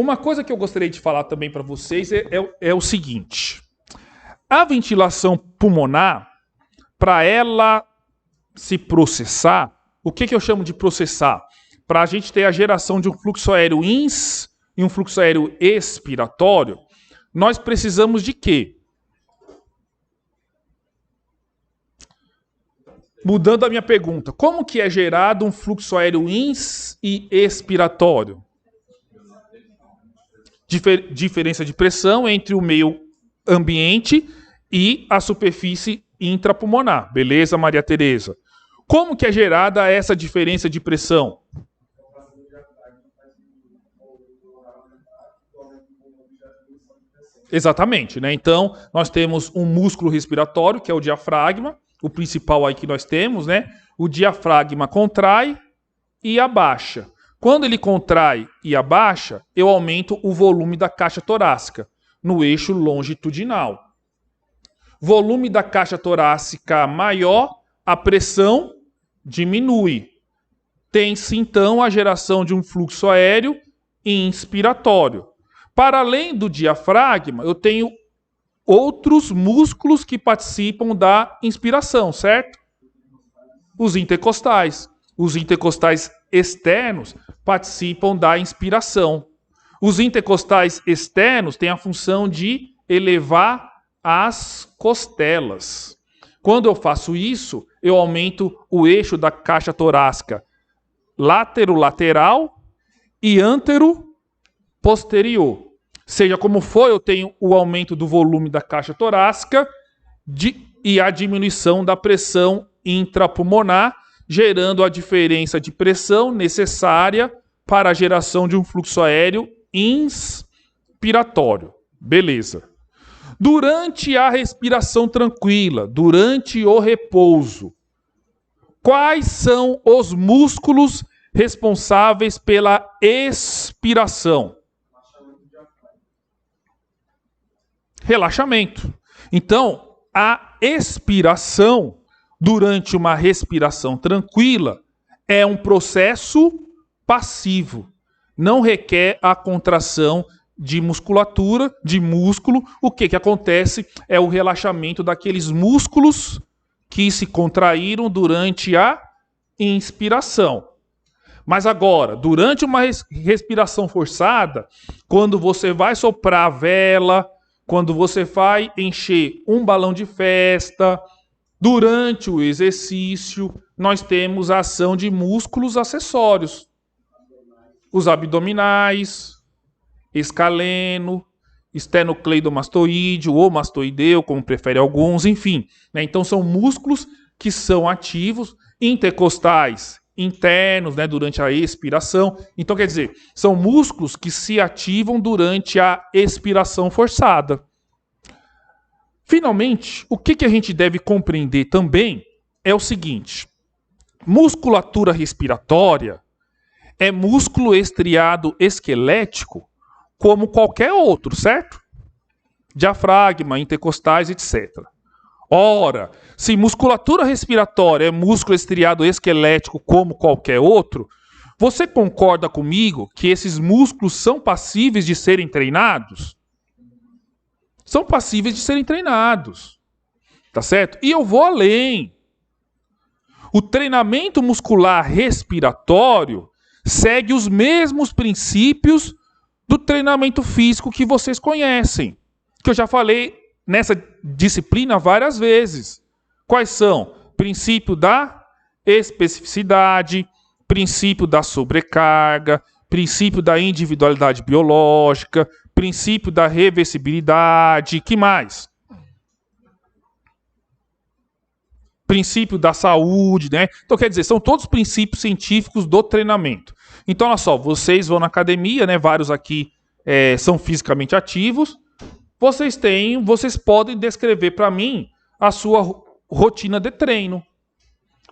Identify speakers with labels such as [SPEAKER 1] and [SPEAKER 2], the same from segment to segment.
[SPEAKER 1] Uma coisa que eu gostaria de falar também para vocês é o seguinte. A ventilação pulmonar, para ela se processar, o que eu chamo de processar? Para a gente ter a geração de um fluxo aéreo ins e um fluxo aéreo expiratório, nós precisamos de quê? Mudando a minha pergunta, como que é gerado um fluxo aéreo ins e expiratório? Diferença de pressão entre o meio ambiente e a superfície intrapulmonar. Beleza, Maria Tereza? Como que é gerada essa diferença de pressão? Exatamente, né? Então, nós temos um músculo respiratório, que é o diafragma, o principal aí que nós temos, né? O diafragma contrai e abaixa. Quando ele contrai e abaixa, eu aumento o volume da caixa torácica no eixo longitudinal. Volume da caixa torácica maior, a pressão diminui. Tem-se então a geração de um fluxo aéreo inspiratório. Para além do diafragma, eu tenho outros músculos que participam da inspiração, certo? Os intercostais. Os intercostais externos participam da inspiração. Os intercostais externos têm a função de elevar as costelas. Quando eu faço isso, eu aumento o eixo da caixa torácica lateral e antero-posterior. Seja como for, eu tenho o aumento do volume da caixa torácica e a diminuição da pressão intrapulmonar, gerando a diferença de pressão necessária para a geração de um fluxo aéreo inspiratório. Beleza. Durante a respiração tranquila, durante o repouso, quais são os músculos responsáveis pela expiração? Relaxamento. Então, a expiração durante uma respiração tranquila é um processo passivo. Não requer a contração de musculatura, de músculo. O que acontece é o relaxamento daqueles músculos que se contraíram durante a inspiração. Mas agora, durante uma respiração forçada, quando você vai soprar a vela, quando você vai encher um balão de festa, durante o exercício, nós temos a ação de músculos acessórios. Os abdominais, escaleno, esternocleidomastoide ou mastoideu, como preferem alguns, enfim. Né? Então são músculos que são ativos, intercostais internos, né, durante a expiração. Então quer dizer, são músculos que se ativam durante a expiração forçada. Finalmente, o que a gente deve compreender também é o seguinte: musculatura respiratória é músculo estriado esquelético como qualquer outro, certo? Diafragma, intercostais, etc. Ora, se musculatura respiratória é músculo estriado esquelético como qualquer outro, você concorda comigo que esses músculos são passíveis de serem treinados? São passíveis de serem treinados. Tá certo? E eu vou além. O treinamento muscular respiratório segue os mesmos princípios do treinamento físico que vocês conhecem, que eu já falei nessa disciplina várias vezes. Quais são? Princípio da especificidade, princípio da sobrecarga, princípio da individualidade biológica, princípio da reversibilidade, que mais? Princípio da saúde, né? Então, quer dizer, são todos princípios científicos do treinamento. Então, olha só, vocês vão na academia, né? Vários aqui são fisicamente ativos. Vocês podem descrever para mim a sua rotina de treino.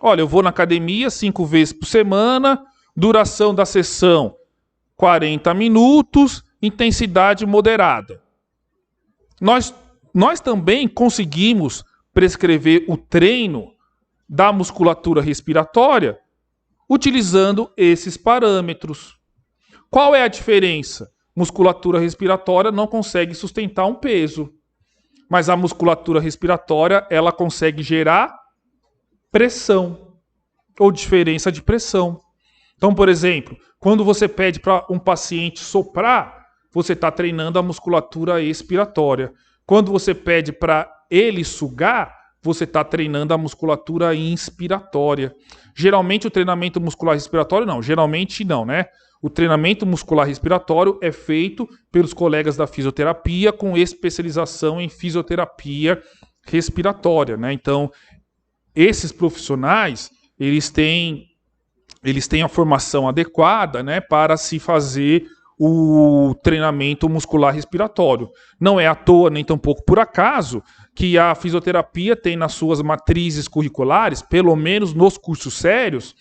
[SPEAKER 1] Olha, eu vou na academia 5 vezes por semana, duração da sessão 40 minutos, intensidade moderada. Nós também conseguimos prescrever o treino da musculatura respiratória utilizando esses parâmetros. Qual é a diferença? musculatura respiratória não consegue sustentar um peso. Mas a musculatura respiratória, ela consegue gerar pressão ou diferença de pressão. Então, por exemplo, quando você pede para um paciente soprar, você está treinando a musculatura expiratória. Quando você pede para ele sugar, você está treinando a musculatura inspiratória. Geralmente o treinamento muscular respiratório não. Geralmente não, né? O treinamento muscular respiratório é feito pelos colegas da fisioterapia com especialização em fisioterapia respiratória, né? Então, esses profissionais, eles têm a formação adequada, né, para se fazer o treinamento muscular respiratório. Não é à toa, nem tampouco por acaso, que a fisioterapia tem nas suas matrizes curriculares, pelo menos nos cursos sérios,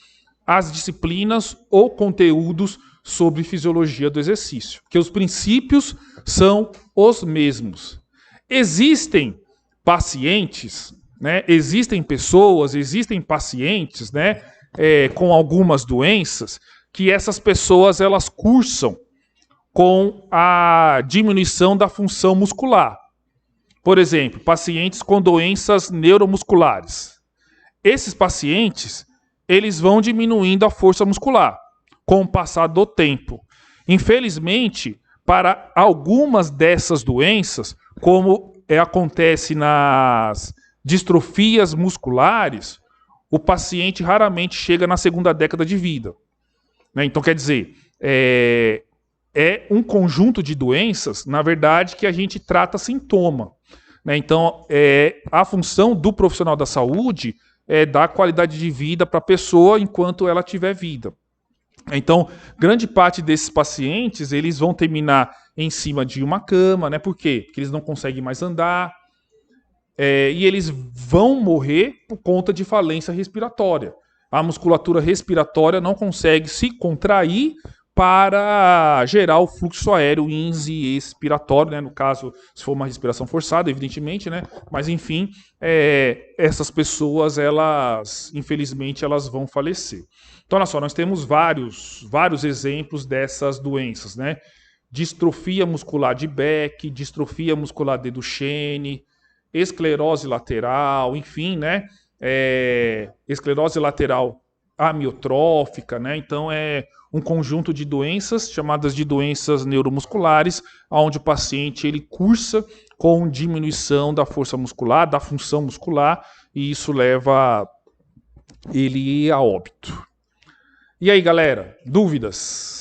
[SPEAKER 1] as disciplinas ou conteúdos sobre fisiologia do exercício, que os princípios são os mesmos. Existem pacientes, né, existem pessoas, existem pacientes, né, com algumas doenças, que essas pessoas elas cursam com a diminuição da função muscular. Por exemplo, pacientes com doenças neuromusculares. Esses pacientes, eles vão diminuindo a força muscular com o passar do tempo. Infelizmente, para algumas dessas doenças, como acontece nas distrofias musculares, o paciente raramente chega na segunda década de vida. Né? Então, quer dizer, é um conjunto de doenças, na verdade, que a gente trata sintoma. Né? Então, a função do profissional da saúde é dar qualidade de vida para a pessoa enquanto ela tiver vida. Então, grande parte desses pacientes, eles vão terminar em cima de uma cama, né? Por quê? Porque eles não conseguem mais andar, e eles vão morrer por conta de falência respiratória. A musculatura respiratória não consegue se contrair para gerar o fluxo aéreo ins e expiratório, né? No caso, se for uma respiração forçada, evidentemente, né? Mas enfim, essas pessoas, elas, infelizmente, elas vão falecer. Então, olha só, nós temos vários exemplos dessas doenças, né? Distrofia muscular de Beck, distrofia muscular de Duchenne, esclerose lateral, enfim, né? Esclerose lateral amiotrófica, né? Então é um conjunto de doenças chamadas de doenças neuromusculares, onde o paciente ele cursa com diminuição da força muscular, da função muscular, e isso leva ele a óbito. E aí, galera, dúvidas?